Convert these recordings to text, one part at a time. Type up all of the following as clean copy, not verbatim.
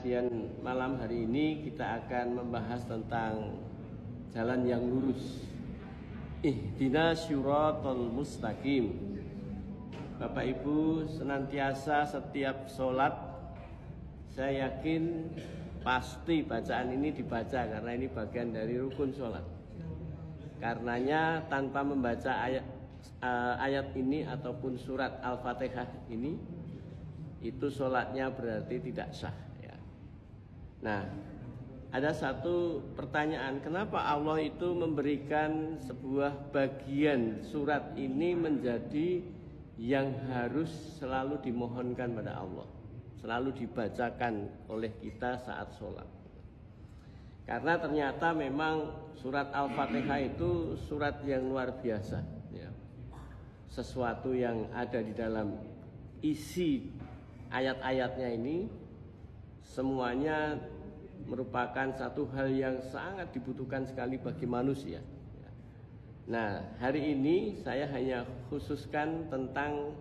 Kajian malam hari ini kita akan membahas tentang jalan yang lurus. Ihdinas syiratal mustaqim. Bapak Ibu, senantiasa setiap sholat saya yakin pasti bacaan ini dibaca karena ini bagian dari rukun sholat. Karenanya tanpa membaca ayat ini ataupun surat Al-Fatihah ini, itu sholatnya berarti tidak sah ya. Nah, ada satu pertanyaan, kenapa Allah itu memberikan sebuah bagian surat ini menjadi yang harus selalu dimohonkan pada Allah, selalu dibacakan oleh kita saat sholat? Karena ternyata memang surat Al-Fatihah itu surat yang luar biasa ya. Sesuatu yang ada di dalam isi ayat-ayatnya ini semuanya merupakan satu hal yang sangat dibutuhkan sekali bagi manusia. Nah, hari ini saya hanya khususkan tentang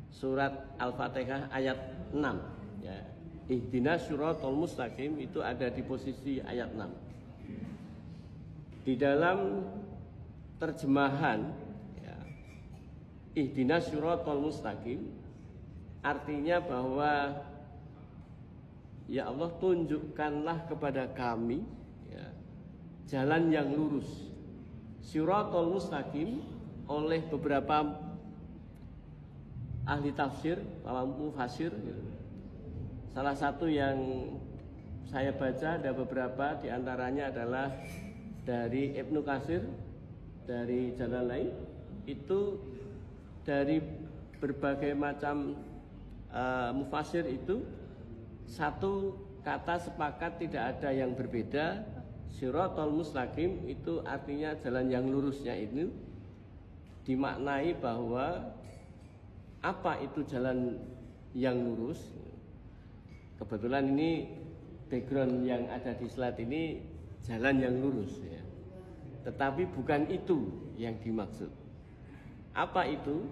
surat Al-Fatihah ayat 6 ya. Ihdinas syiratal mustaqim itu ada di posisi ayat 6. Di dalam terjemahan ya, Ihdinas syiratal mustaqim artinya bahwa ya Allah, tunjukkanlah kepada kami ya, jalan yang lurus. Syiratal mustaqim oleh beberapa ahli tafsir, para mufassir gitu. Salah satu yang saya baca ada beberapa, diantaranya adalah dari Ibnu Katsir, dari Jalalain, itu dari berbagai macam mufassir itu satu kata sepakat tidak ada yang berbeda. Syiratal mustaqim itu artinya jalan yang lurusnya itu dimaknai bahwa apa itu jalan yang lurus. Kebetulan ini background yang ada di slide ini jalan yang lurus ya. Tetapi bukan itu yang dimaksud. Apa itu?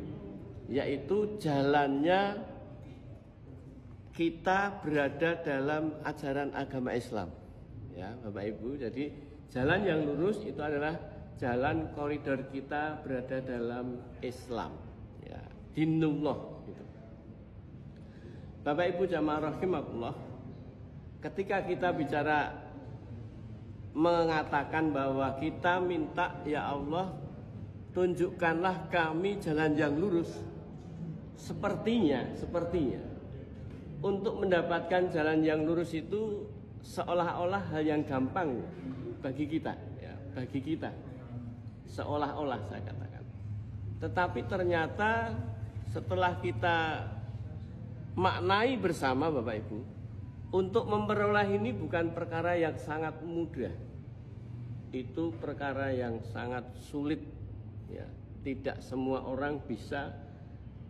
Yaitu jalannya kita berada dalam ajaran agama Islam ya Bapak Ibu. Jadi jalan yang lurus itu adalah jalan koridor kita berada dalam Islam ya, dinullah gitu. Bapak Ibu jamaah rahimakumullah, ketika kita bicara mengatakan bahwa kita minta ya Allah tunjukkanlah kami jalan yang lurus, sepertinya untuk mendapatkan jalan yang lurus itu seolah-olah hal yang gampang bagi kita ya, bagi kita seolah-olah saya katakan. Tetapi ternyata setelah kita maknai bersama Bapak Ibu, untuk memperoleh ini bukan perkara yang sangat mudah. Itu perkara yang sangat sulit ya. Tidak semua orang bisa,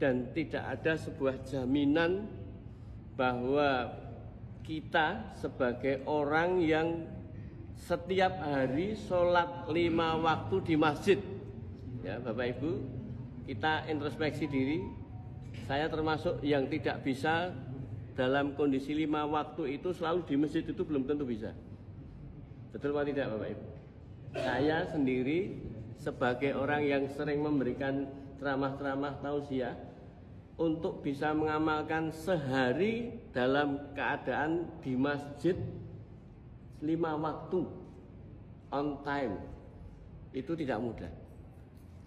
dan tidak ada sebuah jaminan bahwa kita sebagai orang yang setiap hari sholat 5 waktu di masjid ya Bapak Ibu, kita introspeksi diri. Saya termasuk yang tidak bisa dalam kondisi 5 waktu itu selalu di masjid, itu belum tentu bisa. Betul atau tidak Bapak Ibu? Saya sendiri sebagai orang yang sering memberikan ceramah-ceramah tausiah, untuk bisa mengamalkan sehari dalam keadaan di masjid 5 waktu on time, itu tidak mudah.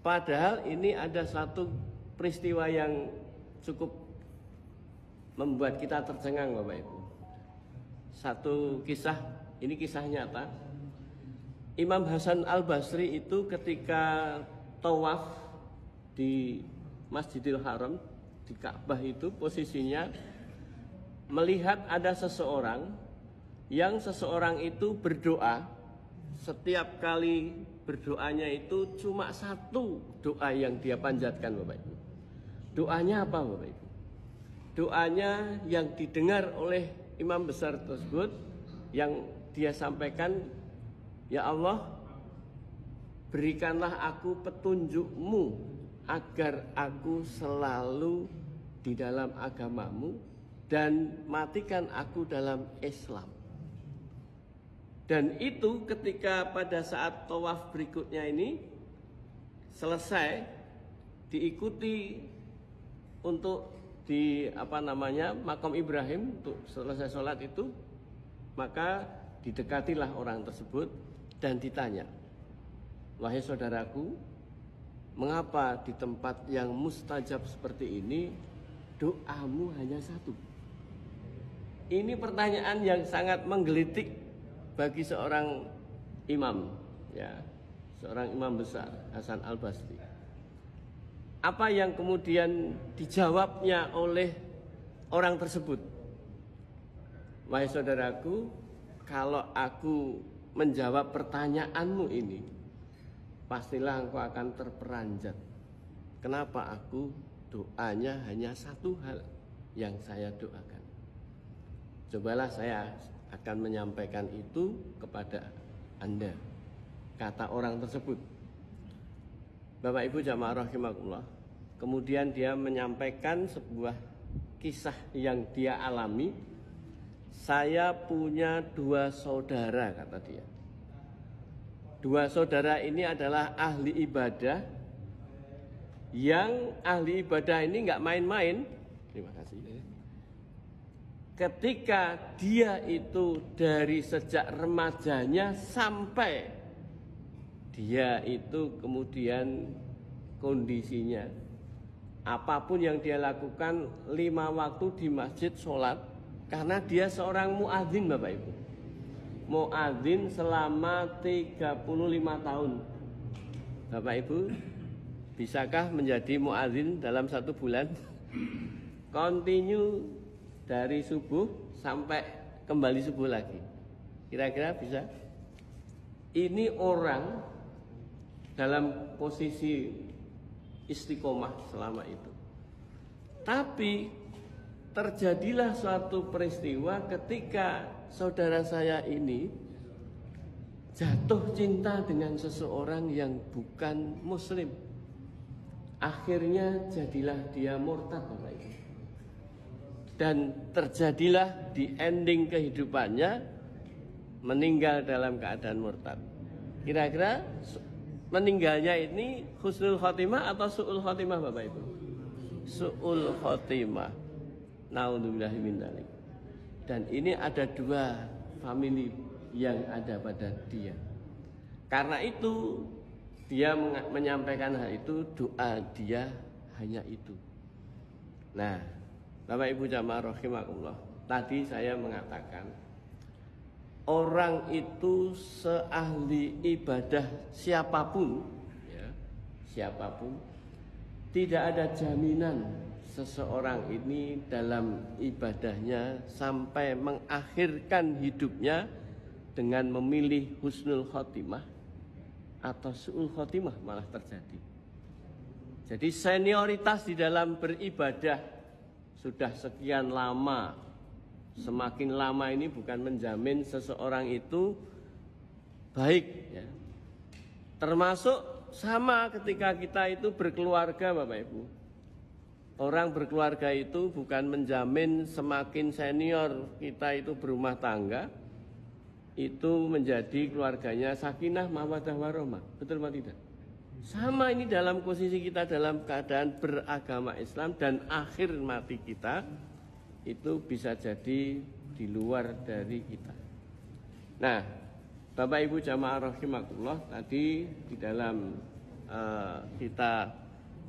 Padahal ini ada satu peristiwa yang cukup membuat kita tercengang Bapak Ibu. Satu kisah, ini kisah nyata. Imam Hasan Al-Basri itu ketika tawaf di Masjidil Haram, di Ka'bah itu posisinya melihat ada seseorang yang seseorang itu berdoa. Setiap kali berdoanya itu cuma satu doa yang dia panjatkan Bapak Ibu. Doanya apa Bapak Ibu? Doanya yang didengar oleh imam besar tersebut, yang dia sampaikan, ya Allah, berikanlah aku petunjuk-Mu agar aku selalu di dalam agamamu dan matikan aku dalam Islam. Dan itu ketika pada saat tawaf berikutnya ini selesai, diikuti untuk di makam Ibrahim untuk selesai sholat itu, maka didekatilah orang tersebut dan ditanya, wahai saudaraku, mengapa di tempat yang mustajab seperti ini doamu hanya satu? Ini pertanyaan yang sangat menggelitik bagi seorang imam, ya, seorang imam besar, Hasan Al-Basri. Apa yang kemudian dijawabnya oleh orang tersebut? Wahai saudaraku, kalau aku menjawab pertanyaanmu ini, pastilah engkau akan terperanjat. Kenapa aku doanya hanya satu hal yang saya doakan? Cobalah saya akan menyampaikan itu kepada Anda, kata orang tersebut. Bapak Ibu jamaah rahimakumullah. Kemudian dia menyampaikan sebuah kisah yang dia alami. Saya punya 2 saudara, kata dia. 2 saudara ini adalah ahli ibadah, yang ahli ibadah ini nggak main-main. Terima kasih. Ketika dia itu dari sejak remajanya sampai dia itu kemudian kondisinya apapun yang dia lakukan 5 waktu di masjid sholat, karena dia seorang muadzin, Bapak Ibu. Muadzin selama 35 tahun. Bapak Ibu, bisakah menjadi muadzin dalam 1 bulan? Continue dari subuh sampai kembali subuh lagi. Kira-kira bisa? Ini orang dalam posisi istiqomah selama itu. Tapi terjadilah suatu peristiwa ketika saudara saya ini jatuh cinta dengan seseorang yang bukan muslim. Akhirnya jadilah dia murtad, Bapak Ibu. Dan terjadilah di ending kehidupannya meninggal dalam keadaan murtad. Kira-kira meninggalnya ini husnul khotimah atau su'ul khotimah, Bapak Ibu? Su'ul khotimah. Naudzubillahi min dzalik. Dan ini ada 2 family yang ada pada dia. Karena itu dia menyampaikan hal itu, doa dia hanya itu. Nah, Bapak Ibu jamaah rahimakumullah, tadi saya mengatakan orang itu seahli ibadah siapapun, ya, siapapun, tidak ada jaminan seseorang ini dalam ibadahnya sampai mengakhirkan hidupnya dengan memilih husnul khotimah atau su'ul khotimah malah terjadi. Jadi senioritas di dalam beribadah sudah sekian lama, semakin lama ini bukan menjamin seseorang itu baik, ya. Termasuk sama ketika kita itu berkeluarga, Bapak Ibu. Orang berkeluarga itu bukan menjamin semakin senior kita itu berumah tangga itu menjadi keluarganya sakinah mawaddah warahmah. Betul apa tidak? Sama ini dalam posisi kita dalam keadaan beragama Islam dan akhir mati kita itu bisa jadi di luar dari kita. Nah, Bapak Ibu jamaah rahimakumullah, tadi di dalam kita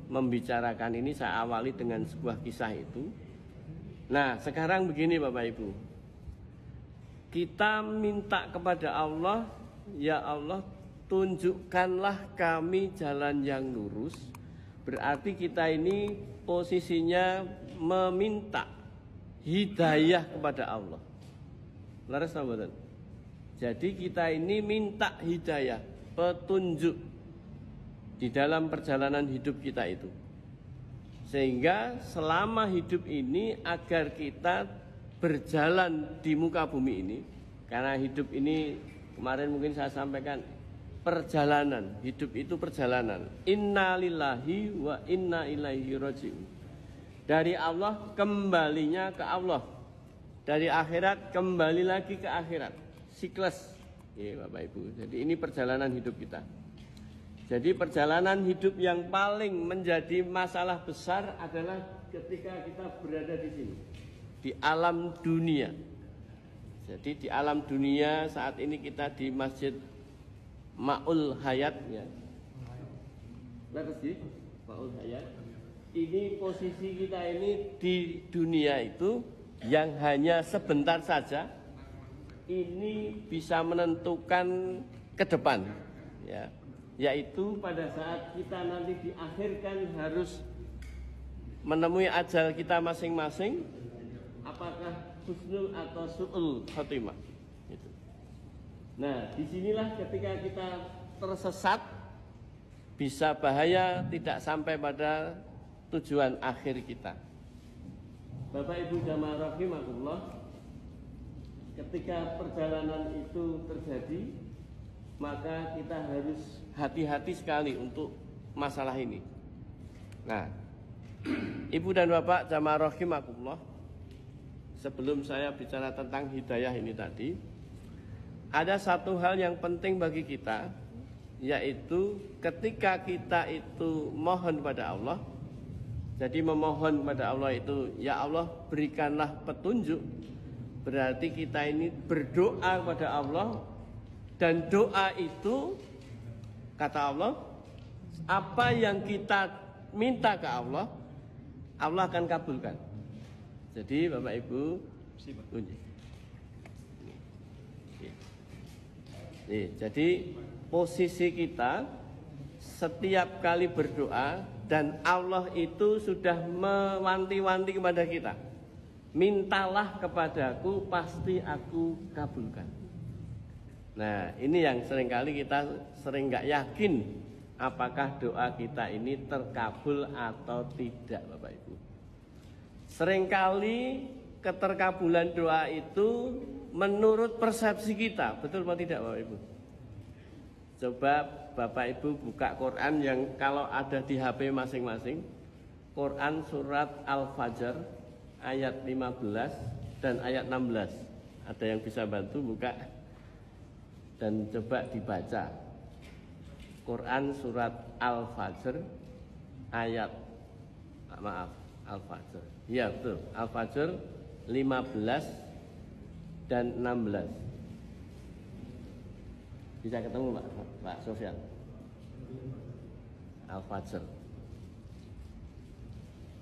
membicarakan ini saya awali dengan sebuah kisah itu. Nah, sekarang begini Bapak Ibu. Kita minta kepada Allah, ya Allah, tunjukkanlah kami jalan yang lurus. Berarti kita ini posisinya meminta hidayah kepada Allah. Laras sahabat. Jadi kita ini minta hidayah, petunjuk di dalam perjalanan hidup kita itu. Sehingga selama hidup ini agar kita berjalan di muka bumi ini, karena hidup ini kemarin mungkin saya sampaikan perjalanan, hidup itu perjalanan. Inna lillahi wa inna ilaihi raji'un. Dari Allah kembalinya ke Allah. dari akhirat kembali lagi ke akhirat, siklus, ya Bapak Ibu. Jadi ini perjalanan hidup kita. Jadi perjalanan hidup yang paling menjadi masalah besar adalah ketika kita berada di sini, di alam dunia. Jadi di alam dunia saat ini kita di Masjid Ma'ul Hayat, ya. Ma'ul Hayat. Ini posisi kita ini di dunia itu yang hanya sebentar saja, ini bisa menentukan ke depan, ya, yaitu pada saat kita nanti diakhirkan harus menemui ajal kita masing-masing, apakah husnul atau su'ul khotimah. Gitu. Nah, disinilah ketika kita tersesat, bisa bahaya tidak sampai pada tujuan akhir kita. Bapak Ibu jamaah rahimakumullah, ketika perjalanan itu terjadi, maka kita harus hati-hati sekali untuk masalah ini. Nah, Ibu dan Bapak jamaah rahimakumullah, sebelum saya bicara tentang hidayah ini tadi, ada satu hal yang penting bagi kita, yaitu ketika kita itu mohon pada Allah. Jadi memohon pada Allah itu, ya Allah berikanlah petunjuk. Berarti kita ini berdoa kepada Allah. Dan doa itu, kata Allah, apa yang kita minta ke Allah, Allah akan kabulkan. Jadi Bapak Ibu, jadi posisi kita setiap kali berdoa, dan Allah itu sudah mewanti-wanti kepada kita, mintalah kepadaku, pasti aku kabulkan. Nah, ini yang seringkali kita sering nggak yakin apakah doa kita ini terkabul atau tidak, Bapak Ibu. Seringkali keterkabulan doa itu menurut persepsi kita, betul atau tidak, Bapak Ibu? Coba Bapak Ibu buka Quran yang kalau ada di HP masing-masing, Quran surat Al-Fajr ayat 15 dan ayat 16. Ada yang bisa bantu buka dan coba dibaca. Quran surat Al-Fajr ayat, maaf, Al-Fajr. Ya betul, Al-Fajr 15 dan 16. Bisa ketemu Pak Sofyan? Al-Fajr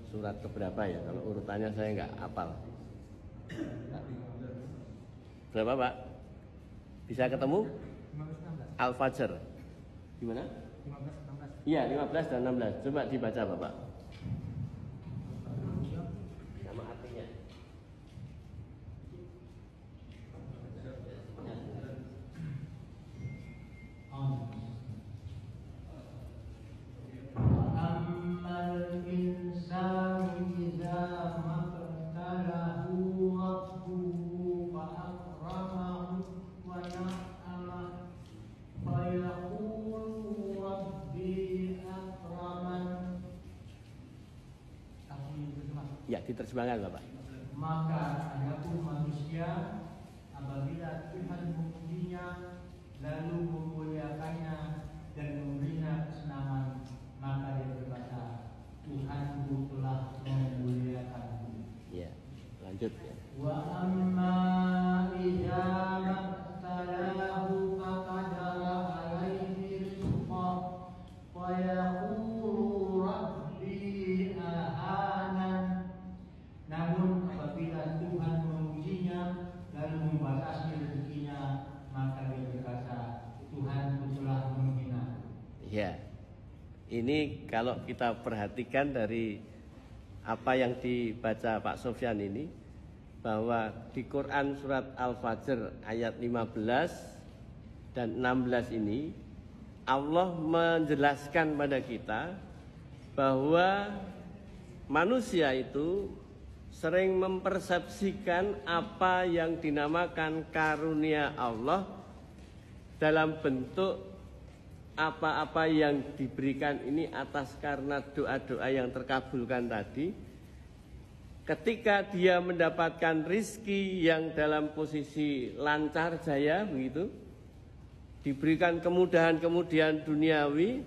surat keberapa ya? Kalau urutannya saya nggak hafal. Berapa Pak? Bisa ketemu? Al-Fajr gimana? 15, 16. Iya 15 dan 16. Coba dibaca Bapak. Nama artinya. Ammal insanu idza mabtalahu rabbuhu fa akramahu wa na'ama fa yaqulu rabbi akraman. Ya, diterjemahkan Bapak. Maka adapun manusia apabila Tuhan memujinya lalu memuliakannya dan memberinya kesenangan, maka dia berkata, Tuhanku telah memuliakanku. Ya, lanjut ya. Wa amma idza mabtalahu faqadara alaihi rizqahu fa yaqulu rabbi ahanan. Namun apabila Tuhan memujinya lalu membatasi rezekinya, maka dia berkata, Tuhanku telah menghina. Ya, ini kalau kita perhatikan dari apa yang dibaca Pak Sofyan ini, bahwa di Quran surat Al-Fajr ayat 15 dan 16 ini Allah menjelaskan pada kita bahwa manusia itu sering mempersepsikan apa yang dinamakan karunia Allah dalam bentuk apa-apa yang diberikan ini atas karena doa-doa yang terkabulkan tadi, ketika dia mendapatkan rizki yang dalam posisi lancar jaya begitu, diberikan kemudahan-kemudahan duniawi,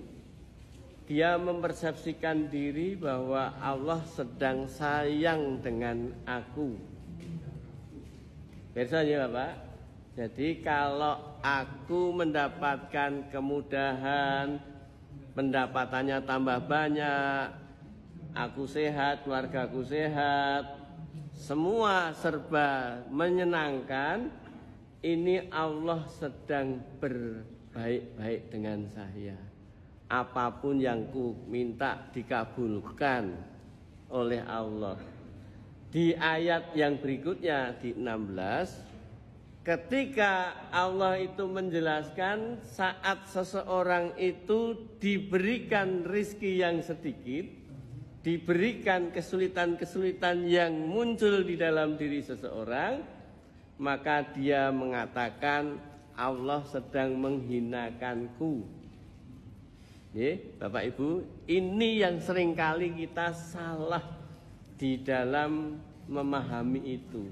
dia mempersepsikan diri bahwa Allah sedang sayang dengan aku. Biasanya Bapak, jadi kalau aku mendapatkan kemudahan, pendapatannya tambah banyak, aku sehat, keluargaku sehat, semua serba menyenangkan, ini Allah sedang berbaik-baik dengan saya. Apapun yang ku minta dikabulkan oleh Allah. Di ayat yang berikutnya di 16, ketika Allah itu menjelaskan saat seseorang itu diberikan rizki yang sedikit, diberikan kesulitan-kesulitan yang muncul di dalam diri seseorang, maka dia mengatakan Allah sedang menghinakanku. Bapak Ibu, ini yang seringkali kita salah di dalam memahami itu.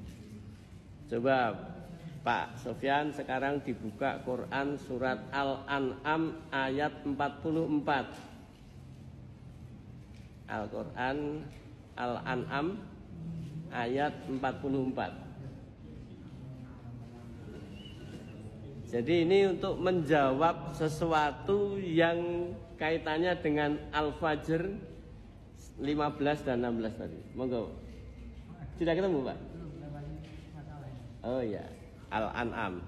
Coba Pak Sofyan sekarang dibuka Quran surat Al-An'am ayat 44. Al-Quran Al-An'am ayat 44. Jadi ini untuk menjawab sesuatu yang kaitannya dengan Al-Fajr 15 dan 16 tadi. Monggo. Sudah ketemu, Pak? Oh iya, Al-An'am.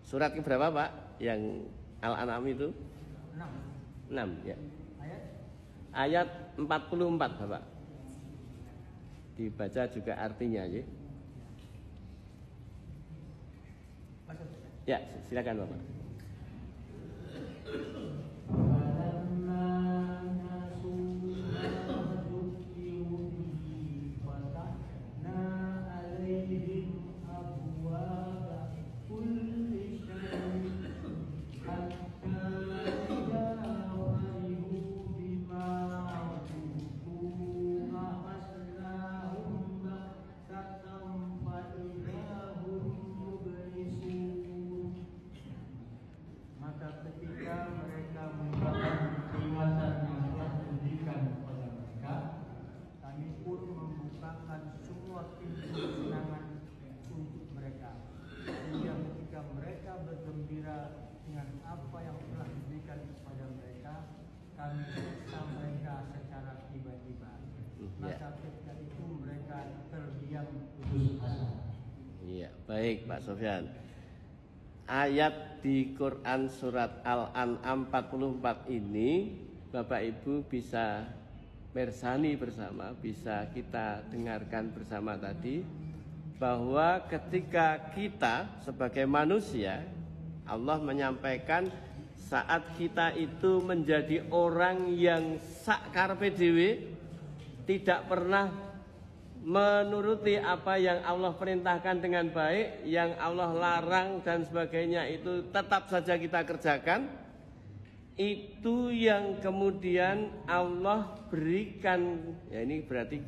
Surat ke berapa, Pak? Yang Al-An'am itu? 6 ya. Ayat 44, Bapak. Dibaca juga artinya ya. Ya, silakan Bapak. Iya, baik Pak Sofyan. Ayat di Quran surat Al-An'am 44 ini Bapak Ibu bisa bersani bersama, bisa kita dengarkan bersama tadi, bahwa ketika kita sebagai manusia, Allah menyampaikan saat kita itu menjadi orang yang sak karepe dhewe, tidak pernah menuruti apa yang Allah perintahkan dengan baik, yang Allah larang dan sebagainya itu tetap saja kita kerjakan. Itu yang kemudian Allah berikan. Ya, ini berarti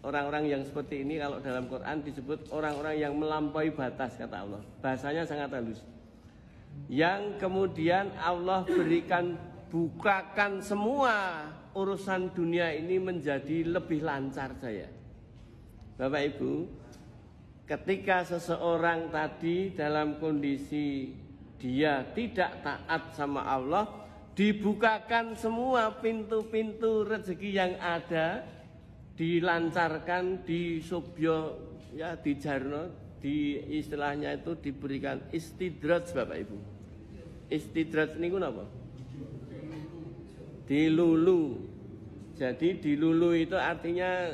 orang-orang yang seperti ini kalau dalam Quran disebut orang-orang yang melampaui batas, kata Allah. Bahasanya sangat halus. Yang kemudian Allah berikan, bukakan semua urusan dunia ini menjadi lebih lancar saya. Bapak Ibu, ketika seseorang tadi dalam kondisi dia tidak taat sama Allah, dibukakan semua pintu-pintu rezeki yang ada, dilancarkan, disubyo, ya dijarno, di istilahnya itu diberikan istidraj Bapak Ibu. Istidraj ini apa? Dilulu. Jadi dilulu itu artinya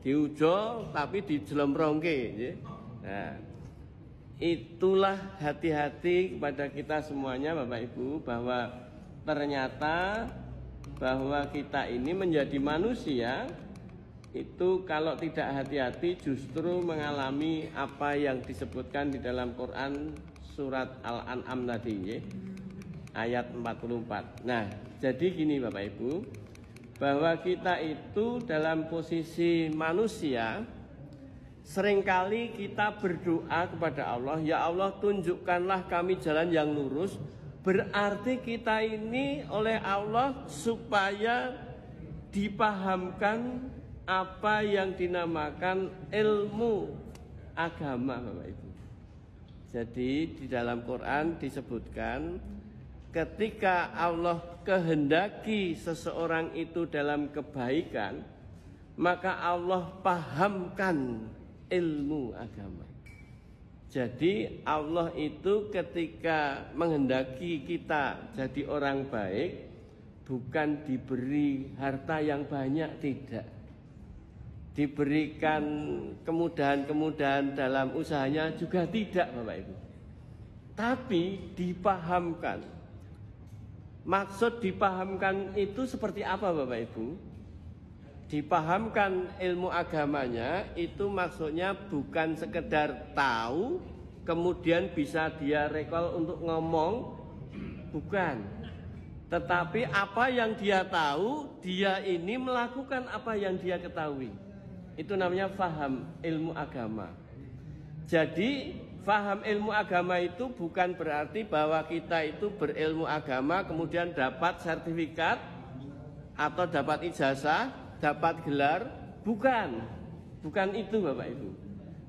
diujo tapi dijelomrongke. Nah, itulah hati-hati kepada kita semuanya Bapak Ibu, bahwa ternyata bahwa kita ini menjadi manusia itu kalau tidak hati-hati justru mengalami apa yang disebutkan di dalam Quran surat Al-An'am tadi ya, ayat 44. Nah, jadi gini Bapak Ibu, bahwa kita itu dalam posisi manusia seringkali kita berdoa kepada Allah, ya Allah tunjukkanlah kami jalan yang lurus. Berarti kita ini oleh Allah supaya dipahamkan apa yang dinamakan ilmu agama, Bapak Ibu. Jadi di dalam Quran disebutkan ketika Allah kehendaki seseorang itu dalam kebaikan, maka Allah pahamkan ilmu agama. Jadi Allah itu ketika menghendaki kita jadi orang baik, bukan diberi harta yang banyak, tidak. Diberikan kemudahan-kemudahan dalam usahanya juga tidak, Bapak Ibu. Tapi dipahamkan. Maksud dipahamkan itu seperti apa, Bapak Ibu? Dipahamkan ilmu agamanya itu maksudnya bukan sekedar tahu kemudian bisa dia recall untuk ngomong, bukan. Tetapi apa yang dia tahu, dia ini melakukan apa yang dia ketahui. Itu namanya faham ilmu agama. Jadi faham ilmu agama itu bukan berarti bahwa kita itu berilmu agama kemudian dapat sertifikat atau dapat ijazah, dapat gelar, bukan. Bukan itu, Bapak Ibu.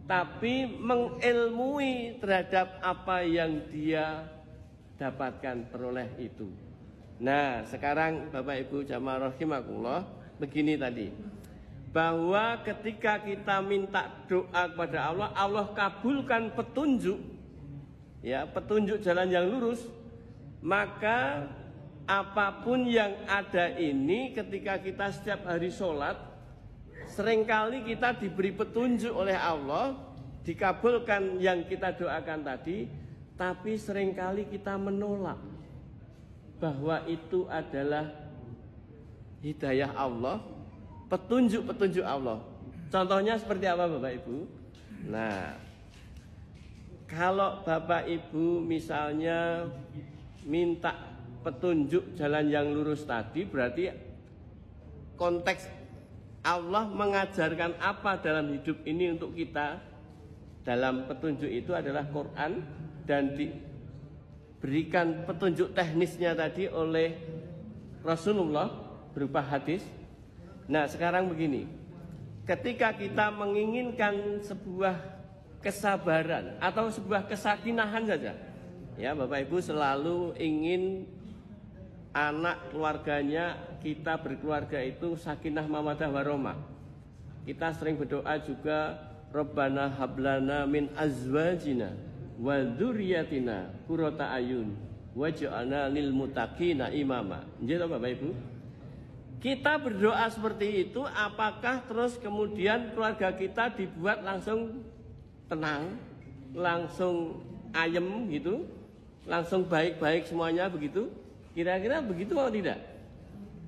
Tapi mengilmui terhadap apa yang dia dapatkan, peroleh itu. Nah, sekarang Bapak Ibu jamaah rahimakumullah, begini tadi. Bahwa ketika kita minta doa kepada Allah, Allah kabulkan petunjuk, ya, petunjuk jalan yang lurus, maka apapun yang ada ini ketika kita setiap hari sholat, seringkali kita diberi petunjuk oleh Allah, dikabulkan yang kita doakan tadi, tapi seringkali kita menolak bahwa itu adalah hidayah Allah, petunjuk-petunjuk Allah. Contohnya seperti apa, Bapak Ibu? Nah, kalau Bapak Ibu misalnya minta petunjuk jalan yang lurus tadi, berarti konteks Allah mengajarkan apa dalam hidup ini untuk kita. Dalam petunjuk itu adalah Quran, dan diberikan petunjuk teknisnya tadi oleh Rasulullah berupa hadis. Nah, sekarang begini, ketika kita menginginkan sebuah kesabaran atau sebuah kesakinahan saja, ya Bapak Ibu selalu ingin anak keluarganya, kita berkeluarga itu sakinah mawaddah warahmah. Kita sering berdoa juga, Rabbana hablana min azwajina wa dzurriyyatina qurrata ayun waj'alna lil muttaqina imama. Nggih Bapak Ibu? Kita berdoa seperti itu, apakah terus kemudian keluarga kita dibuat langsung tenang, langsung ayem gitu, langsung baik-baik semuanya begitu? Kira-kira begitu atau tidak?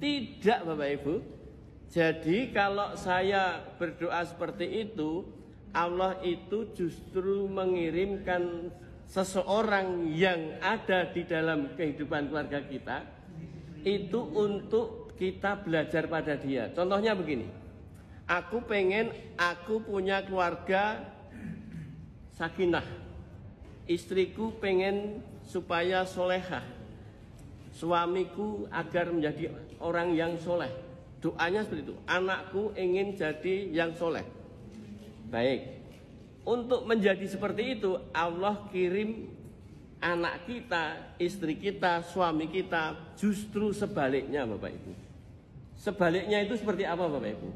Tidak, Bapak Ibu. Jadi kalau saya berdoa seperti itu, Allah itu justru mengirimkan seseorang yang ada di dalam kehidupan keluarga kita itu untuk kita belajar pada dia. Contohnya begini, aku pengen aku punya keluarga sakinah, istriku pengen supaya solehah, suamiku agar menjadi orang yang soleh. Doanya seperti itu, anakku ingin jadi yang soleh. Baik, untuk menjadi seperti itu Allah kirim anak kita, istri kita, suami kita. Justru sebaliknya, Bapak Ibu. Sebaliknya itu seperti apa, Bapak Ibu?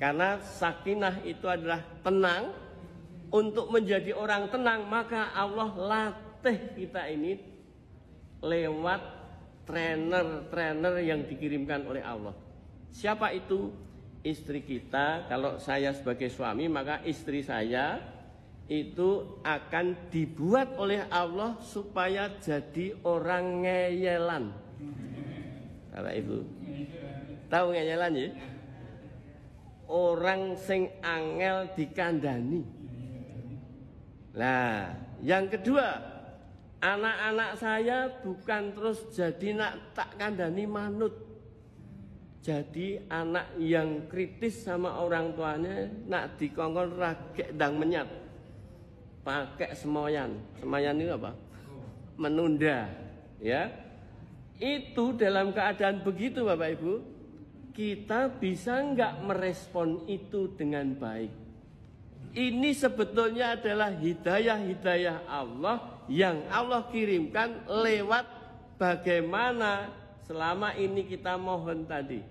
Karena sakinah itu adalah tenang. Untuk menjadi orang tenang, maka Allah latih kita ini lewat trainer yang dikirimkan oleh Allah. Siapa itu? Istri kita. Kalau saya sebagai suami, maka istri saya itu akan dibuat oleh Allah supaya jadi orang ngeyelan. Bapak Ibu tahu ngeyelan ya? Orang sing angel dikandani. Nah, yang kedua, anak-anak saya bukan terus jadi nak tak kandani manut. Jadi anak yang kritis sama orang tuanya nak dikongkon ragek ndang menyat. Pakai semoyan. Semoyan itu apa? Menunda, ya. Itu dalam keadaan begitu Bapak Ibu, kita bisa nggak merespon itu dengan baik? Ini sebetulnya adalah hidayah-hidayah Allah yang Allah kirimkan lewat bagaimana selama ini kita mohon tadi.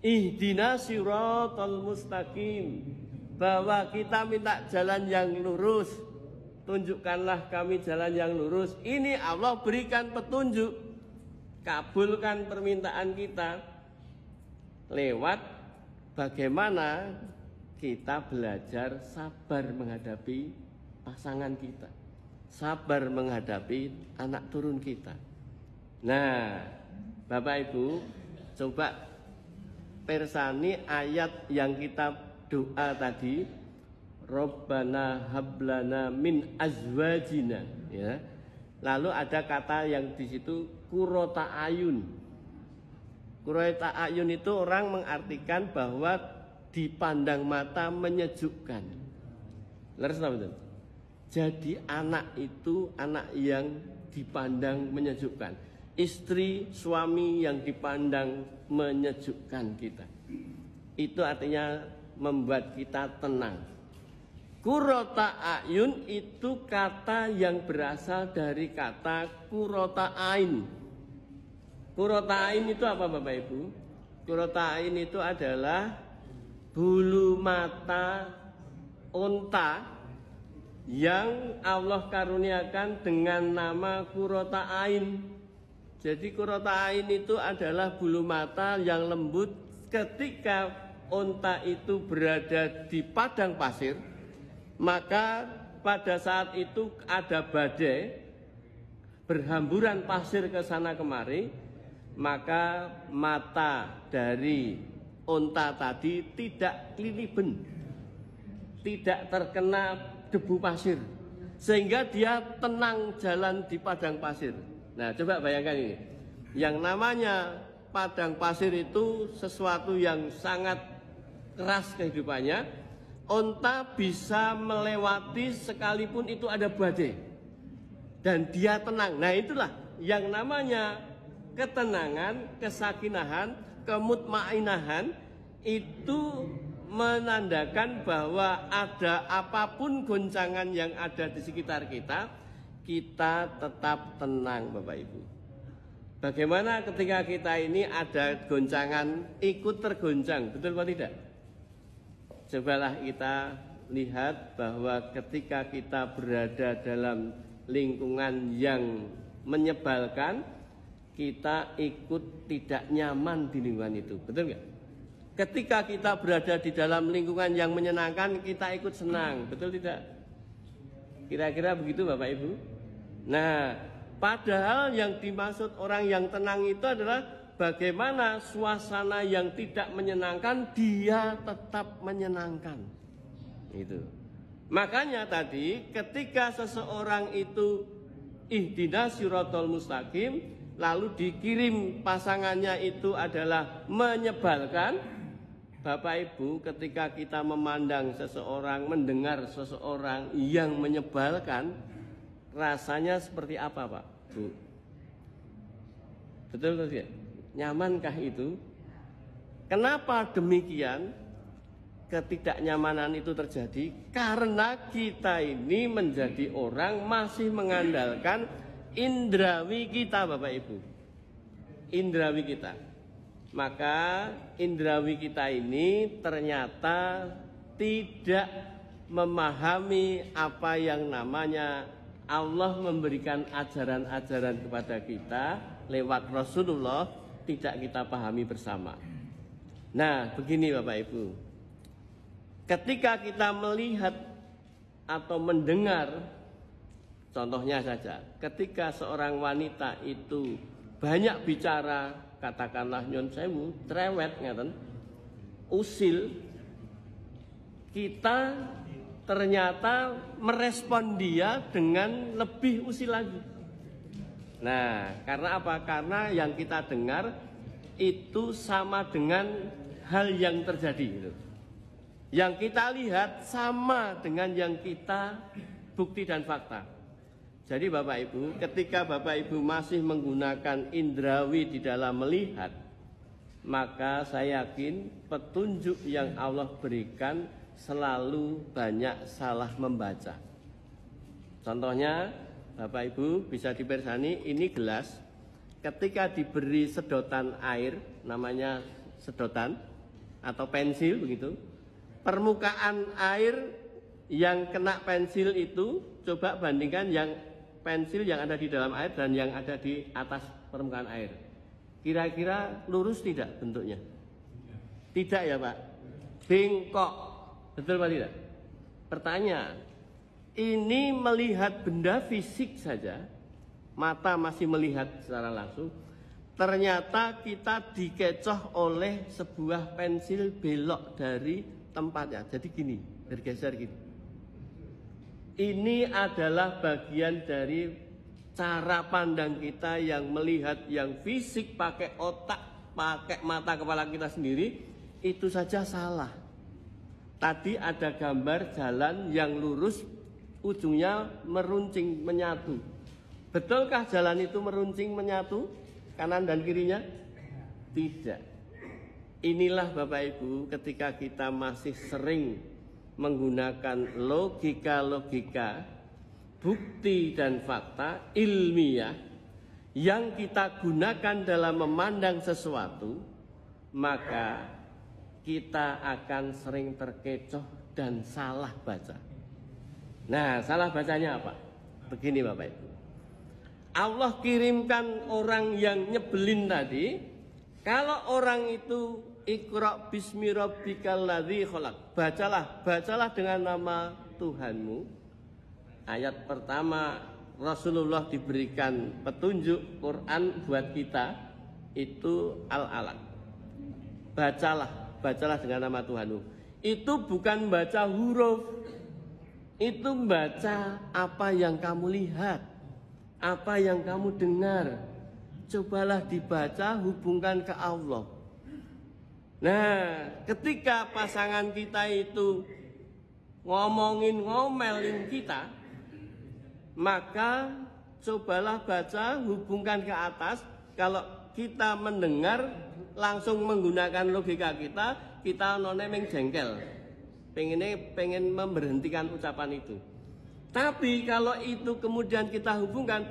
Ihdinas siratal mustaqim, bahwa kita minta jalan yang lurus. Tunjukkanlah kami jalan yang lurus. Ini Allah berikan petunjuk. Kabulkan permintaan kita lewat bagaimana kita belajar sabar menghadapi pasangan kita, sabar menghadapi anak turun kita. Nah, Bapak Ibu, coba persani ayat yang kita doa tadi, Rabbana hablana min azwajina, ya. Lalu ada kata yang di situ qurrata ayun. Qurrata ayun itu orang mengartikan bahwa dipandang mata menyejukkan. Leres betul. Jadi anak itu anak yang dipandang menyejukkan. Istri, suami yang dipandang menyejukkan kita. Itu artinya membuat kita tenang. Qurrata ayun itu kata yang berasal dari kata qurrata ain. Qurrata ain itu apa Bapak Ibu? Qurrata ain itu adalah bulu mata unta yang Allah karuniakan dengan nama qurrata ain. Jadi qurrata ain itu adalah bulu mata yang lembut ketika unta itu berada di padang pasir. Maka pada saat itu ada badai, berhamburan pasir ke sana kemari, maka mata dari unta tadi tidak keliliben, tidak terkena debu pasir, sehingga dia tenang jalan di padang pasir. Nah, coba bayangkan ini, yang namanya padang pasir itu sesuatu yang sangat keras kehidupannya. Unta bisa melewati sekalipun itu ada badai dan dia tenang. Nah, itulah yang namanya ketenangan, kesakinahan, kemutmainahan. Itu menandakan bahwa ada apapun goncangan yang ada di sekitar kita, kita tetap tenang Bapak Ibu. Bagaimana ketika kita ini ada goncangan, ikut tergoncang, betul atau tidak? Cobalah kita lihat bahwa ketika kita berada dalam lingkungan yang menyebalkan, kita ikut tidak nyaman di lingkungan itu, betul nggak? Ketika kita berada di dalam lingkungan yang menyenangkan, kita ikut senang, betul tidak? Kira-kira begitu Bapak Ibu. Nah, padahal yang dimaksud orang yang tenang itu adalah bagaimana suasana yang tidak menyenangkan dia tetap menyenangkan. Itu. Makanya tadi ketika seseorang itu ihdinas siratal mustaqim lalu dikirim pasangannya itu adalah menyebalkan, Bapak Ibu, ketika kita memandang seseorang, mendengar seseorang yang menyebalkan, rasanya seperti apa Pak, Bu? Betul tidak? Nyamankah itu? Kenapa demikian? Ketidaknyamanan itu terjadi karena kita ini menjadi orang masih mengandalkan indrawi kita Bapak Ibu. Indrawi kita. Maka indrawi kita ini ternyata tidak memahami apa yang namanya Allah memberikan ajaran-ajaran kepada kita lewat Rasulullah, tidak kita pahami bersama. Nah, begini Bapak Ibu, ketika kita melihat atau mendengar, contohnya saja, ketika seorang wanita itu banyak bicara, katakanlah nyon sewu, cerewet, ngaten, usil, kita ternyata merespon dia dengan lebih usil lagi. Nah, karena apa? Karena yang kita dengar itu sama dengan hal yang terjadi gitu. Yang kita lihat sama dengan yang kita bukti dan fakta. Jadi Bapak Ibu, ketika Bapak Ibu masih menggunakan indrawi di dalam melihat, maka saya yakin petunjuk yang Allah berikan selalu banyak salah membaca. Contohnya Bapak Ibu bisa dipersani, ini gelas ketika diberi sedotan air, namanya sedotan atau pensil begitu, permukaan air yang kena pensil itu coba bandingkan yang pensil yang ada di dalam air dan yang ada di atas permukaan air. Kira-kira lurus tidak bentuknya? Tidak ya Pak? Bengkok. Betul Pak tidak? Pertanyaan, ini melihat benda fisik saja, mata masih melihat secara langsung, ternyata kita dikecoh oleh sebuah pensil belok dari tempatnya. Jadi gini, bergeser gini. Ini adalah bagian dari cara pandang kita yang melihat yang fisik pakai otak, pakai mata kepala kita sendiri, itu saja salah. Tadi ada gambar jalan yang lurus, ujungnya meruncing, menyatu. Betulkah jalan itu meruncing, menyatu, kanan dan kirinya? Tidak. Inilah Bapak Ibu ketika kita masih sering menggunakan logika-logika, bukti dan fakta ilmiah yang kita gunakan dalam memandang sesuatu, maka kita akan sering terkecoh dan salah baca. Nah, salah bacanya apa? Begini Bapak Ibu. Allah kirimkan orang yang nyebelin tadi. Kalau orang itu Iqra bismi rabbikal ladzi khalaq. Bacalah dengan nama Tuhanmu. Ayat pertama Rasulullah diberikan petunjuk Quran buat kita itu Al-Alaq. Bacalah dengan nama Tuhanmu. Itu bukan baca huruf. Itu baca apa yang kamu lihat, apa yang kamu dengar. Cobalah dibaca, hubungkan ke Allah. Nah, ketika pasangan kita itu ngomelin kita, maka cobalah baca, hubungkan ke atas. Kalau kita mendengar langsung menggunakan logika kita nonemeng jengkel, pengen memberhentikan ucapan itu. Tapi kalau itu kemudian kita hubungkan,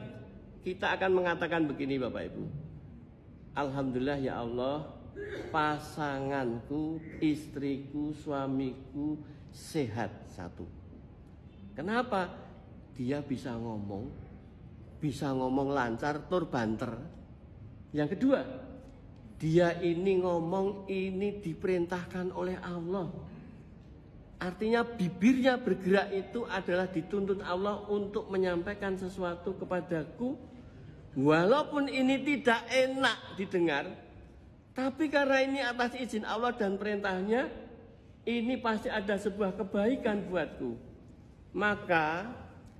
kita akan mengatakan begini Bapak Ibu. Alhamdulillah ya Allah, pasanganku, istriku, suamiku sehat satu. Kenapa? Dia bisa ngomong lancar, tur banter. Yang kedua, dia ini ngomong ini diperintahkan oleh Allah. Artinya bibirnya bergerak itu adalah dituntun Allah untuk menyampaikan sesuatu kepadaku. Walaupun ini tidak enak didengar, tapi karena ini atas izin Allah dan perintahnya, ini pasti ada sebuah kebaikan buatku. Maka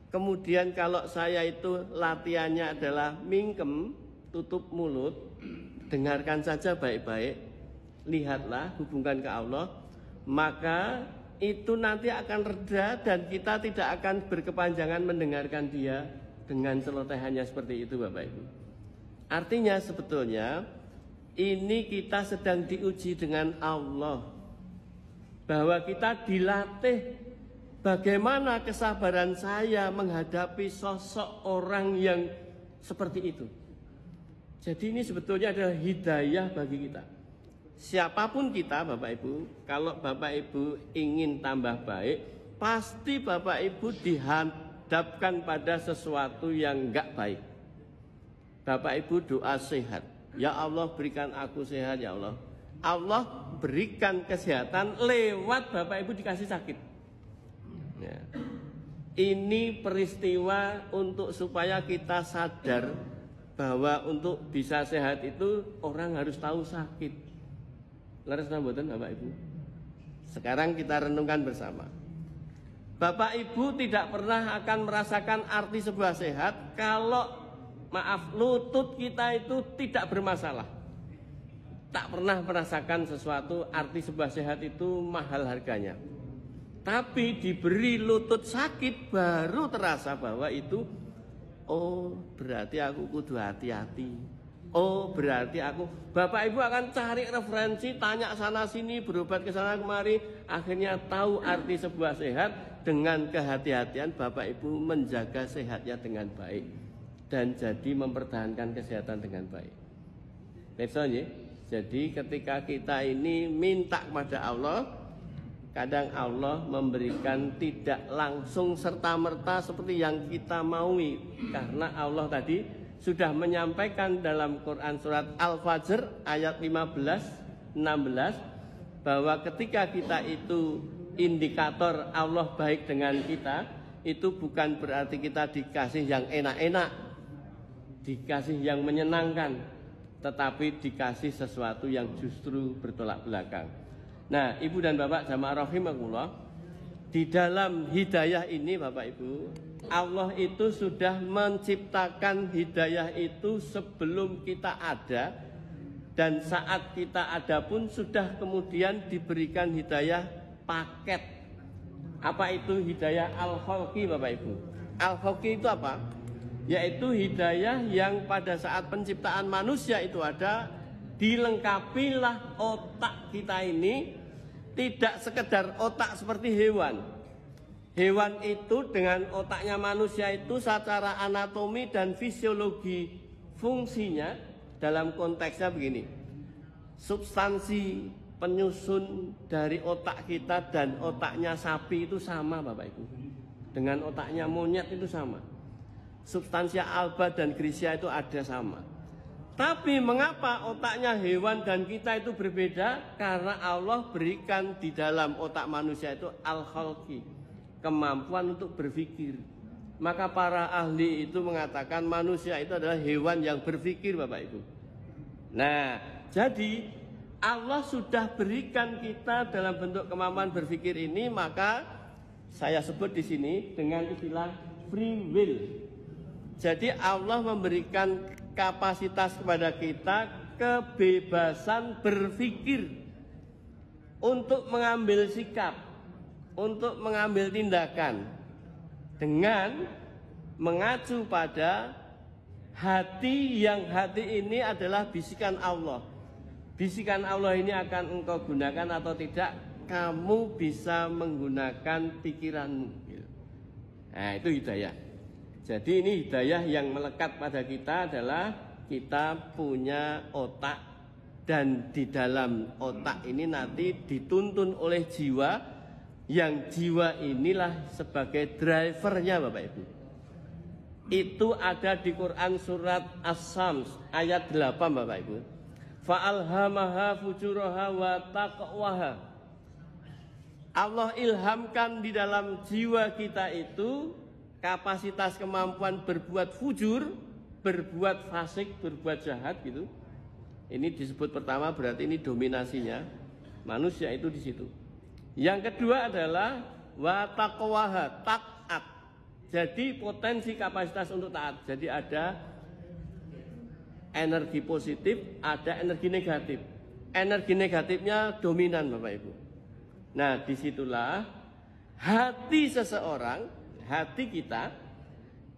kemudian kalau saya itu latihannya adalah mingkem, tutup mulut, dengarkan saja baik-baik, lihatlah, hubungkan ke Allah, maka itu nanti akan reda dan kita tidak akan berkepanjangan mendengarkan dia dengan celotehannya seperti itu Bapak Ibu. Artinya sebetulnya ini kita sedang diuji dengan Allah, bahwa kita dilatih bagaimana kesabaran saya menghadapi sosok orang yang seperti itu. Jadi ini sebetulnya adalah hidayah bagi kita. Siapapun kita Bapak Ibu, kalau Bapak Ibu ingin tambah baik, pasti Bapak Ibu dihadapkan pada sesuatu yang enggak baik. Bapak Ibu doa sehat. Ya Allah berikan aku sehat ya Allah. Allah berikan kesehatan lewat Bapak Ibu dikasih sakit. Ya. Ini peristiwa untuk supaya kita sadar bahwa untuk bisa sehat itu orang harus tahu sakit. Laras nambutan Bapak Ibu. Sekarang kita renungkan bersama. Bapak Ibu tidak pernah akan merasakan arti sebuah sehat kalau lutut kita itu tidak bermasalah. tak pernah merasakan sesuatu arti sebuah sehat itu mahal harganya. Tapi diberi lutut sakit baru terasa bahwa itu, oh berarti aku kudu hati-hati. Oh berarti aku, Bapak Ibu akan cari referensi, tanya sana sini, berobat ke sana kemari, akhirnya tahu arti sebuah sehat. Dengan kehati-hatian Bapak Ibu menjaga sehatnya dengan baik dan jadi mempertahankan kesehatan dengan baik. Jadi ketika kita ini minta kepada Allah, kadang Allah memberikan tidak langsung serta-merta seperti yang kita maui, karena Allah tadi sudah menyampaikan dalam Quran surat Al-Fajr ayat 15-16 bahwa ketika kita itu indikator Allah baik dengan kita, itu bukan berarti kita dikasih yang enak-enak, dikasih yang menyenangkan, tetapi dikasih sesuatu yang justru bertolak belakang. Nah, Ibu dan Bapak jamaah rahimakumullah, di dalam hidayah ini Bapak Ibu, Allah itu sudah menciptakan hidayah itu sebelum kita ada, dan saat kita ada pun sudah kemudian diberikan hidayah paket. Apa itu hidayah al-khalqi Bapak Ibu? Al-khalqi itu apa? Yaitu hidayah yang pada saat penciptaan manusia itu ada, dilengkapilah otak kita ini tidak sekedar otak seperti hewan. Hewan itu dengan otaknya manusia itu secara anatomi dan fisiologi fungsinya dalam konteksnya begini. Substansi penyusun dari otak kita dan otaknya sapi itu sama Bapak Ibu. Dengan otaknya monyet itu sama. Substansia alba dan grisia itu ada sama. Tapi mengapa otaknya hewan dan kita itu berbeda? Karena Allah berikan di dalam otak manusia itu al-khalqi, kemampuan untuk berpikir. Maka para ahli itu mengatakan manusia itu adalah hewan yang berpikir Bapak Ibu. Nah, jadi Allah sudah berikan kita dalam bentuk kemampuan berpikir ini, maka saya sebut di sini dengan istilah free will. Jadi Allah memberikan kapasitas kepada kita kebebasan berpikir untuk mengambil sikap, untuk mengambil tindakan dengan mengacu pada hati, yang hati ini adalah bisikan Allah. Bisikan Allah ini akan engkau gunakan atau tidak, kamu bisa menggunakan pikiranmu. Nah, itu hidayah. Jadi ini hidayah yang melekat pada kita adalah kita punya otak, dan di dalam otak ini nanti dituntun oleh jiwa, yang jiwa inilah sebagai drivernya Bapak Ibu. Itu ada di Quran surat As-Sams ayat 8 Bapak Ibu. Fa'alhamaha fujuraha wa taqwaha. Allah ilhamkan di dalam jiwa kita itu kapasitas kemampuan berbuat fujur, berbuat fasik, berbuat jahat gitu. Ini disebut pertama, berarti ini dominasinya manusia itu di situ. Yang kedua adalah wa taqwaha, taat. Jadi potensi kapasitas untuk taat. Jadi ada energi positif, ada energi negatif. Energi negatifnya dominan Bapak Ibu. Nah, disitulah hati seseorang, hati kita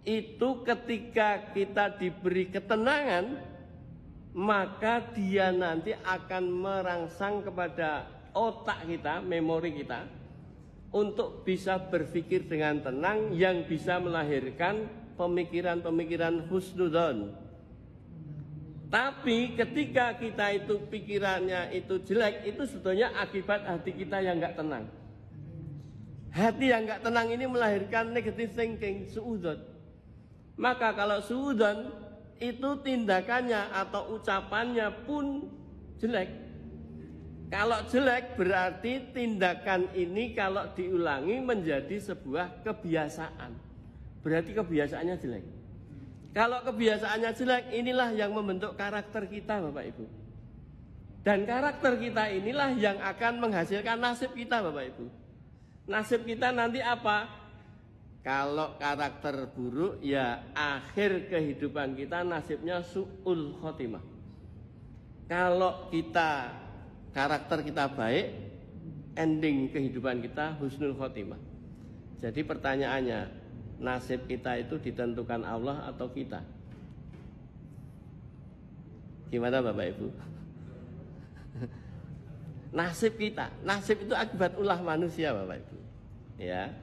itu ketika kita diberi ketenangan, maka dia nanti akan merangsang kepada otak kita, memori kita, untuk bisa berpikir dengan tenang, yang bisa melahirkan pemikiran-pemikiran husnudzon. Tapi ketika kita itu pikirannya itu jelek, itu sebetulnya akibat hati kita yang nggak tenang. Hati yang nggak tenang ini melahirkan negative thinking, suudzon. Maka kalau suudzon itu tindakannya atau ucapannya pun jelek. Kalau jelek berarti tindakan ini kalau diulangi menjadi sebuah kebiasaan. Berarti kebiasaannya jelek. Kalau kebiasaannya jelek, inilah yang membentuk karakter kita Bapak Ibu. Dan karakter kita inilah yang akan menghasilkan nasib kita Bapak Ibu. Nasib kita nanti apa? Kalau karakter buruk, ya akhir kehidupan kita nasibnya su'ul khotimah. Kalau kita karakter kita baik, ending kehidupan kita husnul khotimah. Jadi pertanyaannya, nasib kita itu ditentukan Allah atau kita? Gimana Bapak Ibu? Nasib kita, nasib itu akibat ulah manusia Bapak Ibu. Ya.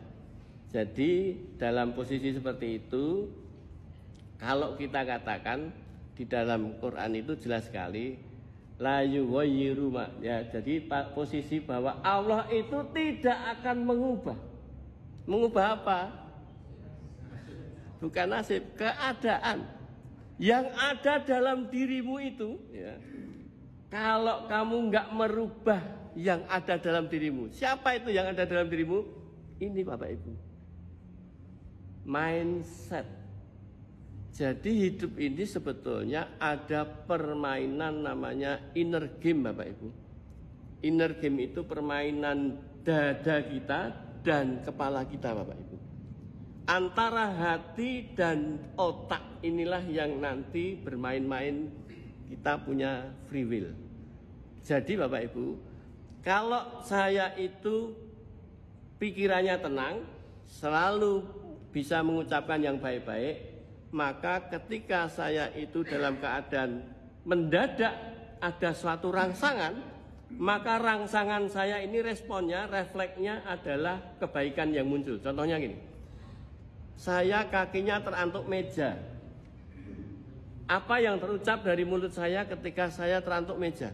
Jadi dalam posisi seperti itu, kalau kita katakan di dalam Quran itu jelas sekali la yughayyiru ma, ya, jadi posisi bahwa Allah itu tidak akan mengubah. Mengubah apa? Bukan nasib, keadaan yang ada dalam dirimu itu, ya. Kalau kamu nggak merubah yang ada dalam dirimu, siapa itu yang ada dalam dirimu? Ini Bapak Ibu, mindset. Jadi hidup ini sebetulnya ada permainan namanya inner game Bapak Ibu. Inner game itu permainan dada kita dan kepala kita Bapak Ibu. Antara hati dan otak inilah yang nanti bermain-main, kita punya free will. Jadi Bapak Ibu, kalau saya itu pikirannya tenang, selalu bisa mengucapkan yang baik-baik, maka ketika saya itu dalam keadaan mendadak ada suatu rangsangan, maka rangsangan saya ini responnya, refleksnya adalah kebaikan yang muncul. Contohnya gini, saya kakinya terantuk meja. Apa yang terucap dari mulut saya ketika saya terantuk meja?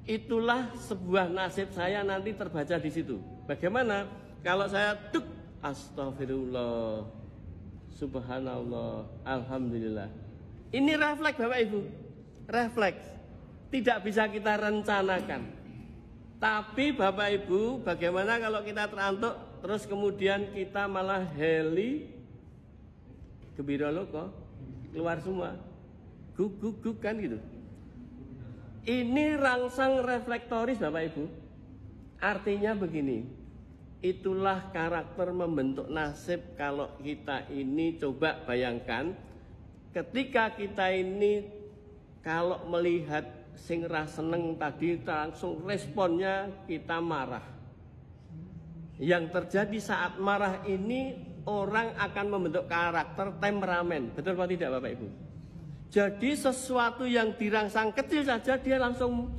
Itulah sebuah nasib saya nanti terbaca di situ. Bagaimana kalau saya duk, astagfirullah, subhanallah, alhamdulillah. Ini refleks Bapak Ibu, refleks. Tidak bisa kita rencanakan. Tapi Bapak Ibu, bagaimana kalau kita terantuk, terus kemudian kita malah heli, gembira loko, keluar semua, gug kan gitu. Ini rangsang reflektoris Bapak Ibu. Artinya begini, itulah karakter membentuk nasib. Kalau kita ini coba bayangkan, ketika kita ini kalau melihat sing ra seneng tadi, langsung responnya kita marah. Yang terjadi saat marah ini, orang akan membentuk karakter temperamen. Betul atau tidak Bapak Ibu? Jadi sesuatu yang dirangsang kecil saja dia langsung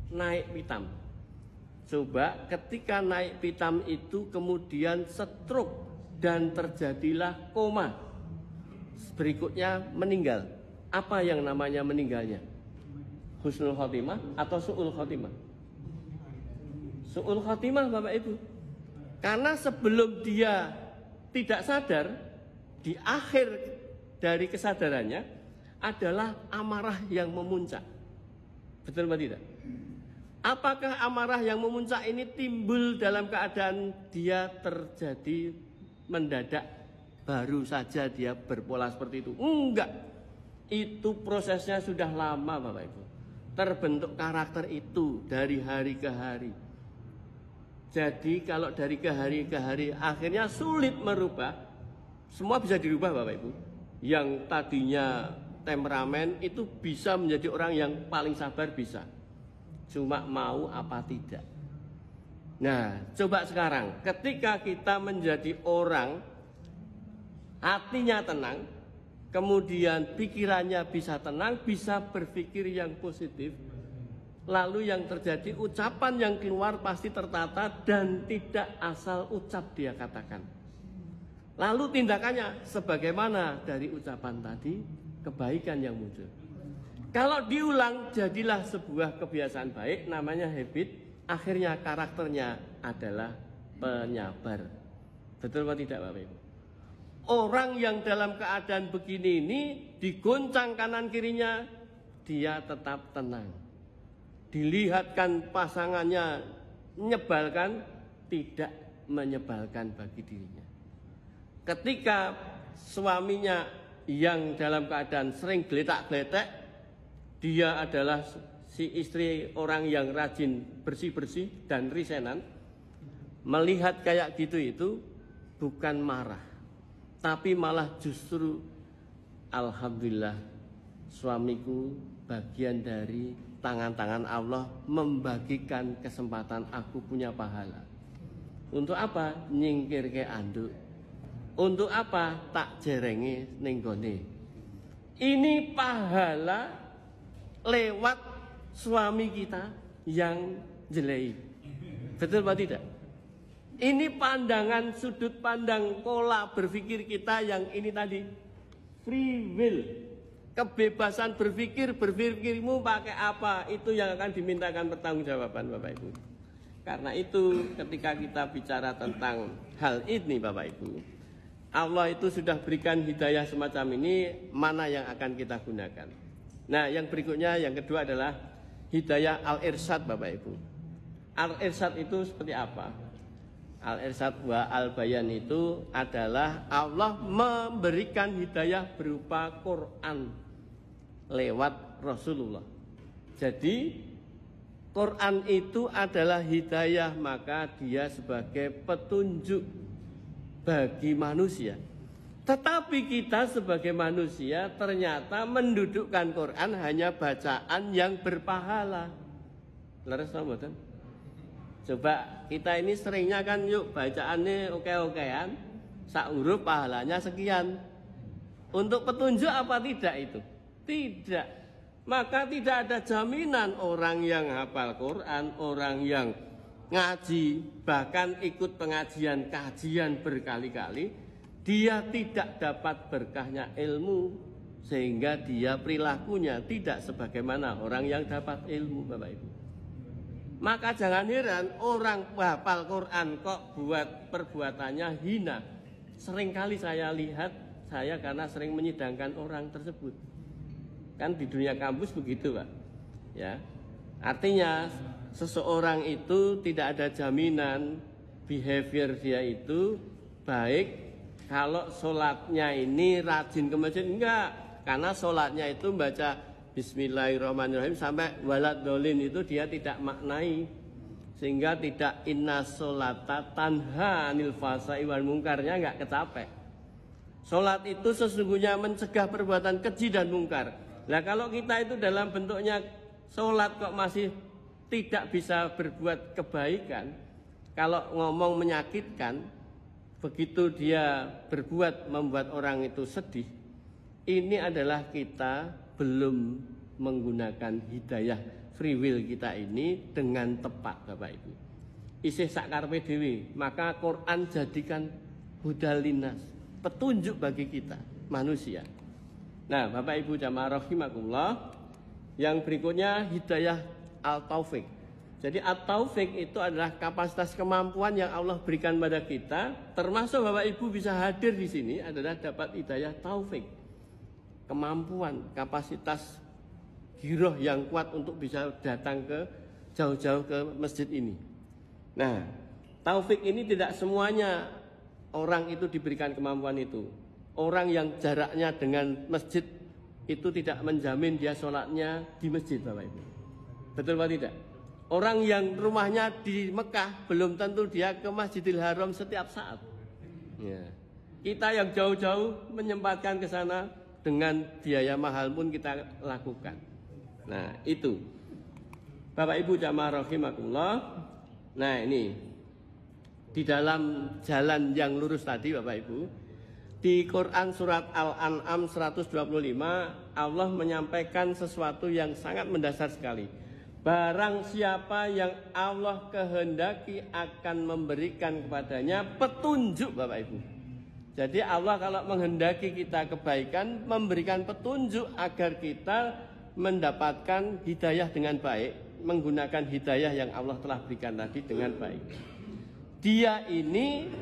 naik pitam. Coba ketika naik pitam itu kemudian stroke dan terjadilah koma. Berikutnya meninggal. Apa yang namanya meninggalnya? Husnul khotimah atau su'ul khotimah? Su'ul khotimah Bapak Ibu. Karena sebelum dia tidak sadar, di akhir dari kesadarannya adalah amarah yang memuncak. Betul atau tidak? Apakah amarah yang memuncak ini timbul dalam keadaan dia terjadi mendadak, baru saja dia berpola seperti itu? Enggak. Itu prosesnya sudah lama Bapak Ibu. Terbentuk karakter itu dari hari ke hari. Jadi kalau dari ke hari ke hari akhirnya sulit merubah. Semua bisa dirubah Bapak Ibu. Yang tadinya temperamen itu bisa menjadi orang yang paling sabar, bisa. Cuma mau apa tidak. Nah, coba sekarang ketika kita menjadi orang hatinya tenang, kemudian pikirannya bisa tenang, bisa berpikir yang positif, lalu yang terjadi ucapan yang keluar pasti tertata dan tidak asal ucap dia katakan. Lalu tindakannya sebagaimana dari ucapan tadi, kebaikan yang muncul. Kalau diulang jadilah sebuah kebiasaan baik, namanya habit. Akhirnya karakternya adalah penyabar. Betul atau tidak Bapak Ibu? Orang yang dalam keadaan begini ini digoncang kanan kirinya, dia tetap tenang. Dilihatkan pasangannya menyebalkan, tidak menyebalkan bagi dirinya. Ketika suaminya yang dalam keadaan sering geletak-geletek, dia adalah si istri orang yang rajin bersih-bersih dan risenan. Melihat kayak gitu itu bukan marah, tapi malah justru alhamdulillah suamiku bagian dari tangan-tangan Allah membagikan kesempatan aku punya pahala. Untuk apa? Nyingkir ke anduk. Untuk apa? Tak jerenge ning gone. Ini pahala lewat suami kita yang jelek. Betul apa tidak? Ini pandangan sudut pandang pola berpikir kita yang ini tadi. Free will. Kebebasan berpikirmu pakai apa? Itu yang akan dimintakan pertanggungjawaban Bapak Ibu. Karena itu ketika kita bicara tentang hal ini Bapak Ibu, Allah itu sudah berikan hidayah semacam ini, mana yang akan kita gunakan. Nah yang berikutnya, yang kedua adalah hidayah al-irsyad Bapak Ibu. Al-irsyad itu seperti apa? Al-irsyad wa al-bayan itu adalah Allah memberikan hidayah berupa Quran lewat Rasulullah. Jadi Quran itu adalah hidayah, maka dia sebagai petunjuk bagi manusia. Tetapi kita sebagai manusia ternyata mendudukkan Quran hanya bacaan yang berpahala. Leres mboten? Coba kita ini seringnya kan yuk bacaannya oke-okean, sak huruf pahalanya sekian. Untuk petunjuk apa tidak itu? Tidak. Maka tidak ada jaminan orang yang hafal Quran, orang yang ngaji, bahkan ikut pengajian kajian berkali-kali, dia tidak dapat berkahnya ilmu, sehingga dia perilakunya tidak sebagaimana orang yang dapat ilmu Bapak Ibu. Maka jangan heran orang hafal Quran kok buat perbuatannya hina. Seringkali saya lihat, saya karena sering menyidangkan orang tersebut. Kan di dunia kampus begitu Pak. Ya. Artinya seseorang itu tidak ada jaminan behavior dia itu baik kalau sholatnya ini rajin ke masjid. Enggak. Karena sholatnya itu baca Bismillahirrahmanirrahim sampai walad dolin itu dia tidak maknai, sehingga tidak inna sholata tanha anil fasai wal mungkarnya nggak kecapek. Sholat itu sesungguhnya mencegah perbuatan keji dan mungkar. Nah kalau kita itu dalam bentuknya sholat kok masih tidak bisa berbuat kebaikan, kalau ngomong menyakitkan, begitu dia berbuat membuat orang itu sedih, ini adalah kita belum menggunakan hidayah free will kita ini dengan tepat Bapak Ibu. Isih sakarpe dewi, maka Quran jadikan hudalinas, petunjuk bagi kita manusia. Nah Bapak Ibu jamaah rahimakumullah, yang berikutnya hidayah al-taufik. Jadi at-taufik itu adalah kapasitas kemampuan yang Allah berikan pada kita, termasuk Bapak Ibu bisa hadir di sini adalah dapat hidayah taufik. Kemampuan, kapasitas giroh yang kuat untuk bisa datang ke jauh-jauh ke masjid ini. Nah, taufik ini tidak semuanya orang itu diberikan kemampuan itu. Orang yang jaraknya dengan masjid itu tidak menjamin dia sholatnya di masjid Bapak Ibu. Betul apa tidak? Orang yang rumahnya di Mekah belum tentu dia ke Masjidil Haram setiap saat. Ya. Kita yang jauh-jauh menyempatkan ke sana dengan biaya mahal pun kita lakukan. Nah itu Bapak Ibu jamaah rahimakumullah. Nah ini di dalam jalan yang lurus tadi Bapak Ibu, di Quran surat Al-An'am 125 Allah menyampaikan sesuatu yang sangat mendasar sekali. Barang siapa yang Allah kehendaki akan memberikan kepadanya petunjuk Bapak Ibu. Jadi Allah kalau menghendaki kita kebaikan, memberikan petunjuk agar kita mendapatkan hidayah dengan baik, menggunakan hidayah yang Allah telah berikan tadi dengan baik. Dia ini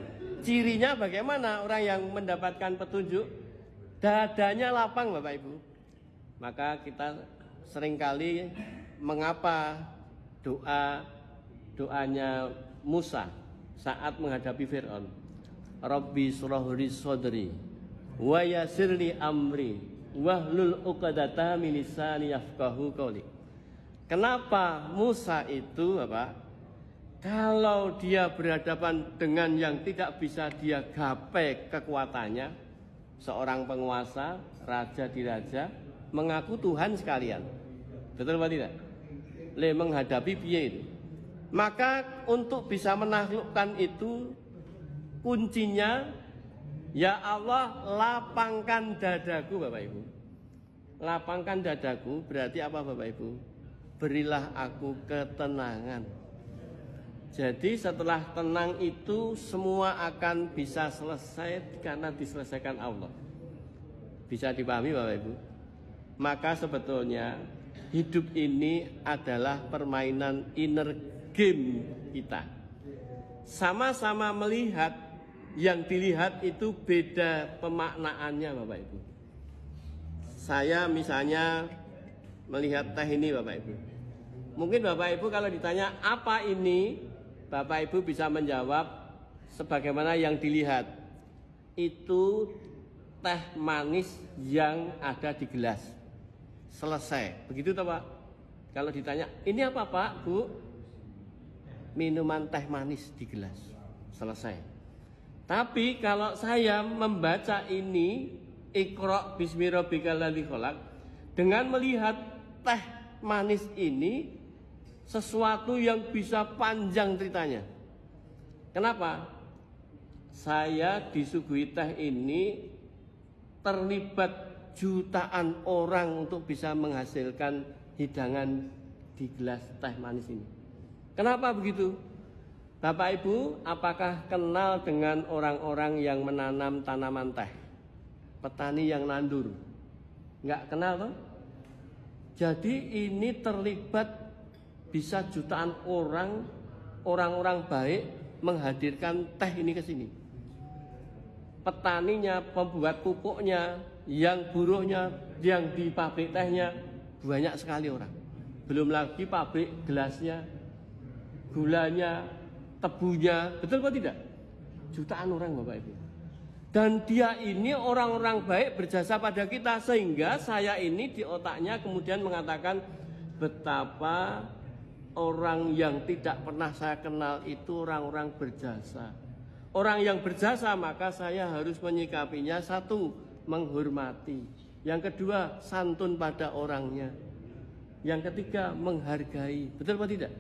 cirinya bagaimana orang yang mendapatkan petunjuk? Dadanya lapang Bapak Ibu. Maka kita seringkali mengapa doanya Musa saat menghadapi Fir'aun, Rabbi surahli sodri wa yasirli amri wahlul uqadata min lisani yafqahu qawli. Kenapa Musa itu kalau dia berhadapan dengan yang tidak bisa dia gapai kekuatannya, seorang penguasa, raja di raja, mengaku Tuhan sekalian. Betul apa tidak? le menghadapi piye itu. Maka untuk bisa menaklukkan itu kuncinya, ya Allah lapangkan dadaku Bapak Ibu. Lapangkan dadaku berarti apa Bapak Ibu? Berilah aku ketenangan. Jadi setelah tenang itu semua akan bisa selesai karena diselesaikan Allah. Bisa dipahami Bapak Ibu? Maka sebetulnya hidup ini adalah permainan inner game kita. Sama-sama melihat, yang dilihat itu beda pemaknaannya Bapak Ibu. Saya misalnya melihat teh ini Bapak Ibu. Mungkin Bapak Ibu kalau ditanya apa ini, Bapak Ibu bisa menjawab sebagaimana yang dilihat. Itu teh manis yang ada di gelas. Selesai. Begitu toh Pak? Kalau ditanya, ini apa Pak, Bu? Minuman teh manis di gelas. Selesai. Tapi kalau saya membaca ini, Iqra bismi rabbikal ladzi khalaq, dengan melihat teh manis ini, sesuatu yang bisa panjang ceritanya. Kenapa? Saya disuguhi teh ini terlibat jutaan orang untuk bisa menghasilkan hidangan di gelas teh manis ini. Kenapa begitu? Bapak Ibu, apakah kenal dengan orang-orang yang menanam tanaman teh? Petani yang nandur? Enggak kenal toh? Jadi ini terlibat bisa jutaan orang-orang baik menghadirkan teh ini ke sini. Petaninya, pembuat pupuknya, yang buruhnya, yang di pabrik tehnya, banyak sekali orang. Belum lagi pabrik gelasnya, gulanya, tebunya, betul apa tidak? Jutaan orang Bapak Ibu. Dan dia ini orang-orang baik berjasa pada kita, sehingga saya ini di otaknya kemudian mengatakan betapa orang yang tidak pernah saya kenal itu orang-orang berjasa. Orang yang berjasa maka saya harus menyikapinya, satu, menghormati. Yang kedua, santun pada orangnya. Yang ketiga, menghargai. Betul apa tidak?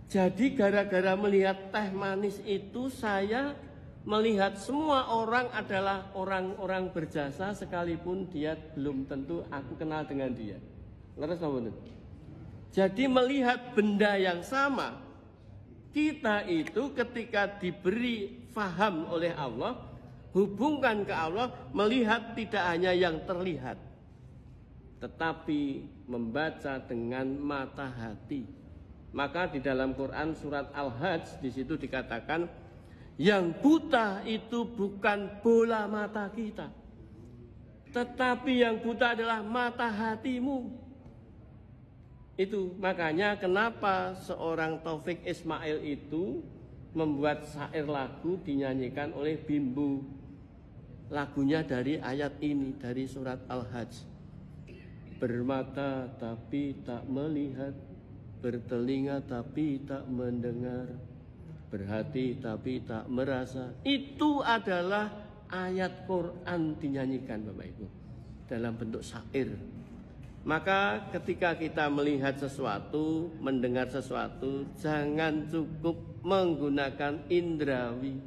Jadi gara-gara melihat teh manis itu, saya melihat semua orang adalah orang-orang berjasa, sekalipun dia belum tentu aku kenal dengan dia. Leres apa? Jadi melihat benda yang sama, kita itu ketika diberi faham oleh Allah, hubungkan ke Allah, melihat tidak hanya yang terlihat, tetapi membaca dengan mata hati. Maka di dalam Quran surat Al-Hajj di situ dikatakan, yang buta itu bukan bola mata kita, tetapi yang buta adalah mata hatimu. Itu makanya kenapa seorang Taufik Ismail itu membuat syair lagu dinyanyikan oleh Bimbo. Lagunya dari ayat ini, dari surat Al-Hajj. Bermata tapi tak melihat, bertelinga tapi tak mendengar, berhati tapi tak merasa. Itu adalah ayat Quran dinyanyikan Bapak Ibu dalam bentuk syair. Maka ketika kita melihat sesuatu, mendengar sesuatu, jangan cukup menggunakan indrawi,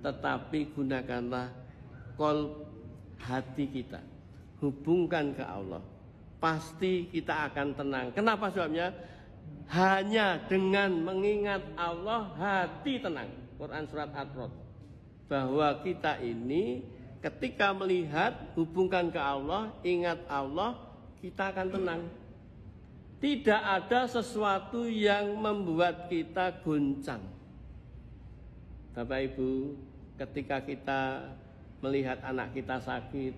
tetapi gunakanlah qalb, hati kita. Hubungkan ke Allah. Pasti kita akan tenang. Kenapa sebabnya? Hanya dengan mengingat Allah, hati tenang. Quran surat At-Rod. Bahwa kita ini ketika melihat, hubungkan ke Allah, ingat Allah, kita akan tenang. Tidak ada sesuatu yang membuat kita goncang. Bapak Ibu, ketika kita melihat anak kita sakit,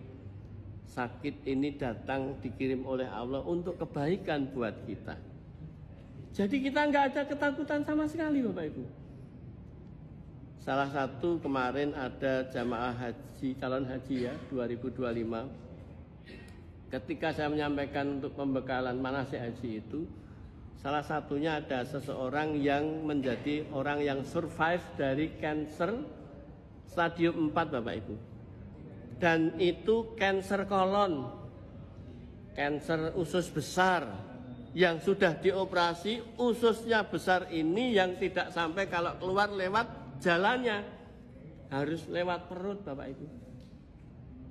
sakit ini datang dikirim oleh Allah untuk kebaikan buat kita. Jadi kita nggak ada ketakutan sama sekali Bapak Ibu. Salah satu kemarin ada jamaah haji, calon haji ya 2025. Ketika saya menyampaikan untuk pembekalan manasik haji itu, salah satunya ada seseorang yang menjadi orang yang survive dari kanker stadium 4 Bapak Ibu. Dan itu kanker kolon, kanker usus besar yang sudah dioperasi, ususnya besar ini yang tidak sampai kalau keluar lewat jalannya, harus lewat perut Bapak Ibu.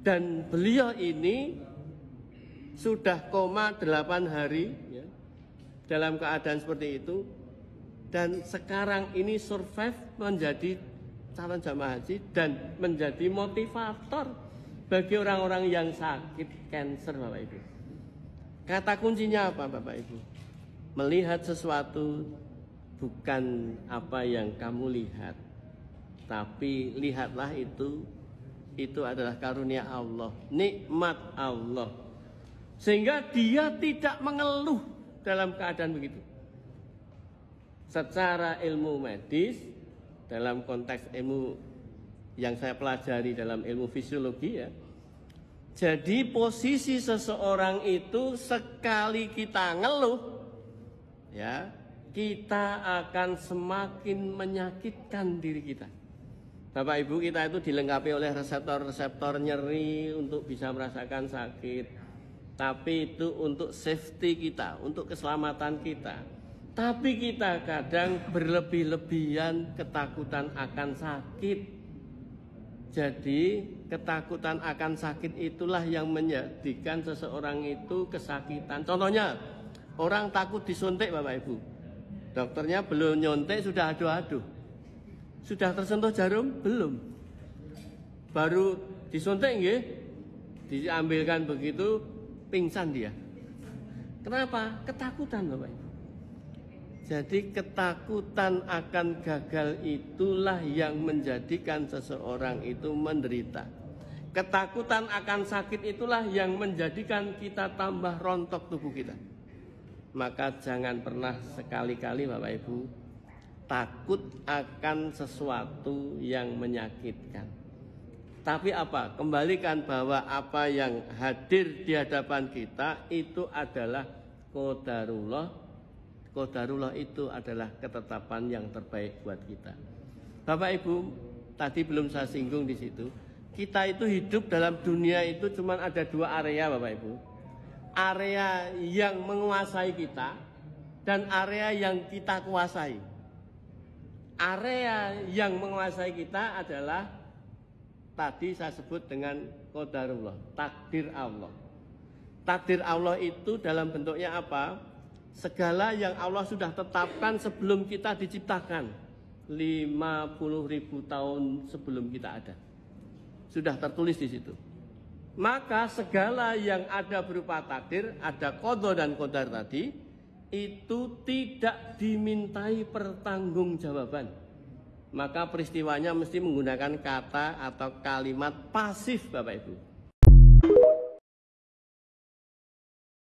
Dan beliau ini sudah koma 8 hari ya, dalam keadaan seperti itu. Dan sekarang ini survive menjadi calon jamaah haji dan menjadi motivator bagi orang-orang yang sakit kanker Bapak Ibu. Kata kuncinya apa Bapak Ibu? Melihat sesuatu bukan apa yang kamu lihat, tapi lihatlah itu adalah karunia Allah, nikmat Allah. Sehingga dia tidak mengeluh dalam keadaan begitu. Secara ilmu medis, dalam konteks ilmu yang saya pelajari dalam ilmu fisiologi ya, jadi posisi seseorang itu sekali kita ngeluh, ya, kita akan semakin menyakitkan diri kita. Bapak Ibu, kita itu dilengkapi oleh reseptor-reseptor nyeri untuk bisa merasakan sakit. Tapi itu untuk safety kita, untuk keselamatan kita. Tapi kita kadang berlebih-lebihan ketakutan akan sakit. Jadi ketakutan akan sakit itulah yang menjadikan seseorang itu kesakitan. Contohnya, orang takut disuntik Bapak Ibu. Dokternya belum nyuntik sudah aduh-aduh. Sudah tersentuh jarum? Belum. Baru disuntik nggih, diambilkan begitu, pingsan dia. Kenapa? Ketakutan Bapak Ibu. Jadi ketakutan akan gagal itulah yang menjadikan seseorang itu menderita. Ketakutan akan sakit itulah yang menjadikan kita tambah rontok tubuh kita. Maka jangan pernah sekali-kali Bapak Ibu takut akan sesuatu yang menyakitkan. Tapi apa? Kembalikan bahwa apa yang hadir di hadapan kita itu adalah qadarullah. Qadarullah itu adalah ketetapan yang terbaik buat kita. Bapak Ibu, tadi belum saya singgung di situ. Kita itu hidup dalam dunia itu cuma ada 2 area Bapak Ibu. Area yang menguasai kita dan area yang kita kuasai. Area yang menguasai kita adalah tadi saya sebut dengan qadarullah, takdir Allah. Takdir Allah itu dalam bentuknya apa? Segala yang Allah sudah tetapkan sebelum kita diciptakan 50.000 tahun sebelum kita ada. Sudah tertulis di situ. Maka segala yang ada berupa takdir, ada qada dan qadar tadi, itu tidak dimintai pertanggungjawaban. Maka peristiwanya mesti menggunakan kata atau kalimat pasif Bapak Ibu.